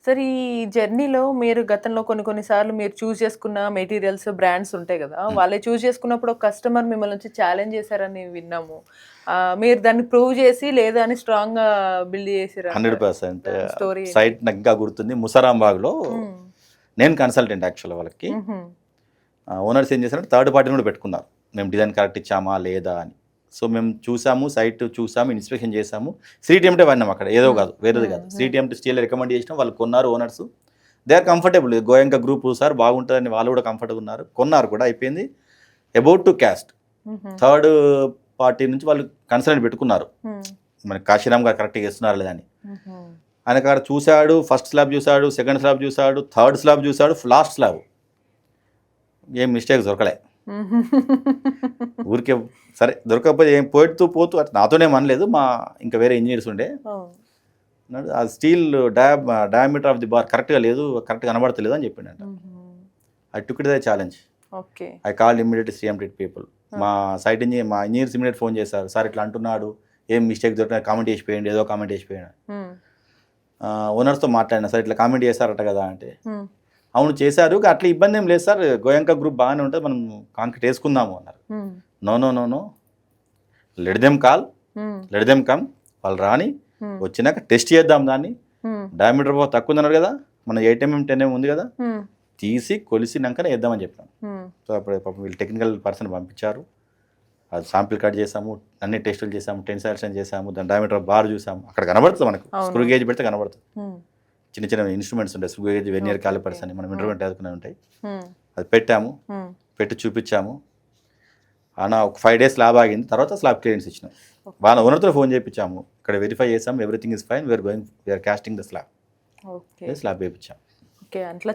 సరే ఈ జర్నీలో మీరు గతంలో కొన్ని సార్లు మీరు చూజ్ చేసుకున్న మెటీరియల్స్, బ్రాండ్స్ ఉంటాయి గదా! హ్మ్. వాళ్ళయి చూజ్ చేసుకున్నప్పుడు ఒక కస్టమర్ మిమ్మల్ని వచ్చి ఛాలెంజ్ చేశారని విన్నాము. మీరు దాన్ని ప్రూవ్ చేసి లేదా అని స్ట్రాంగ్‌గా బిల్డ్ చేసిర్రంట. 100% దాని స్టోరీ ఏంటి? సైట్ నాకు ఇంకా గుర్తుంది. ముసారాంబాగ్‌లో హ్మ్. నేను కన్సల్టెంట్ యాక్చువల్‌గా వాళ్ళకి. హుహు. ఓనర్స్ ఏం చేశారంటే థర్డ్ పార్టీని కూడా పెట్టుకున్నారు. మేము డిజైన్ కరెక్ట్ ఇచ్చామా లేదా అని. సో, మేము చూసాము, సైట్ చూసాము, ఇన్స్పెక్షన్ చేసాము. శ్రీటీఎంటే వాడినాం అక్కడ. ఏదో హ్మ్. కాదు, వేరేది హ్మ్. కాదు. హ్మ్. శ్రీటీఎంటీ స్టీల్ రికమెండ్ చేసినాం. వాళ్ళు కొన్నారు owners. They are comfortable. Goenka group sir బాగుంటుందని వాళ్ళు కూడా కంఫర్ట్‌గా ఉన్నారు. కొన్నారు కూడా అయిపోయింది. About to cast. హుహు. థర్డ్ పార్టీ నుంచి వాళ్ళు కన్సల్టెంట్ పెట్టుకున్నారు. హ్మ్. మన కాశీరామ్ గారు కరెక్ట్‌గా చేస్తున్నారా లేదా అని. హుహు. ఆయన కాడ చూసాడు, ఫస్ట్ స్లాబ్ చూసాడు, సెకండ్ స్లాబ్ చూసాడు, థర్డ్ స్లాబ్ చూసాడు, లాస్ట్ స్లాబ్. ఏం మిస్టేక్స్ దొరకలే. ఊరికే సరే దొరకకపోతే ఏం పోతూ అట్లా నాతోనే అనలేదు. ఇంకా వేరే ఇంజనీర్స్ ఉండే. అవును. అన్నాడు, ఆ steel diameter of the bar కరెక్ట్‌గా లేదు, కరెక్ట్‌గా కనబడతలేదు అని చెప్పిండంట. హుహు. I took it the challenge. Okay. I called immediately CMT people. ఆ! మా మా ఇంజనీర్స్ ఇమ్మీడియేట్ ఫోన్ చేశారు. సార్ ఇట్లా అంటున్నాడు, ఏం మిస్టేక్ దొరికినా కామెంట్ చేసిపోయండి, ఏదో కామెంట్ చేసిపోయాడు. హ్మ్. ఓనర్స్‌తో మాట్లాడినా, సార్ ఇట్లా కామెంట్ చేశారట కదా అంటే, హ్మ్. అవును చేశారు, అట్లా ఇబ్బంది ఏం లేదు సార్, గోయంక గ్రూప్ బాగానే ఉంటుంది, మనం కాంక్రీట్ వేసుకుందాము అన్నారు. హ్మ్. నో, లెట్ దెమ్ కాల్, హ్మ్. లెట్ దెమ్ కమ్, వాళ్ళు రాని, హ్మ్. వచ్చినాక టెస్ట్ చేద్దాం దాన్ని. హ్మ్. డయామీటర్ తక్కువ ఉందన్నారు కదా, మన 8mm 10mm ఉంది కదా, హ్మ్. తీసి కొలిసినాకనే వేద్దామని చెప్పాను. హ్మ్. సో అప్పుడు పాపం వీళ్ళు టెక్నికల్ పర్సన్ పంపించారు. అది శాంపిల్ కట్ చేసాము, అన్ని టెస్టులు చేసాము, టెన్సైల్స్ చేసాము, దాని డయామీటర్ బార్ చూసాము. అక్కడ కనబడుతుంది మనకు, స్క్రూ అవును. గేజ్ పెడితే కనబడుతుంది. హ్మ్. చిన్న ఇన్స్ట్రుమెంట్స్ ఉంటాయి, screw gauge, vernier okay. Callipers okay. అని మనం హ్మ్. ఇంటర్వ్యూమెంట్ చదువుకునే ఉంటాయి. హ్మ్. అది పెట్టాము, హ్మ్. పెట్టి చూపించాము. అన్న ఒక 5 days స్లాబ్ ఆగింది, తర్వాత స్లాబ్ క్లియరెన్స్ ఇచ్చినాం. వాళ్ళ ఓకే. ఓనర్తో ఫోన్ చేయించాము, ఇక్కడ వెరిఫై చేసాము, everything is fine, we're casting the slab. Okay. Slab వేయించాం. ఓకే. అట్లా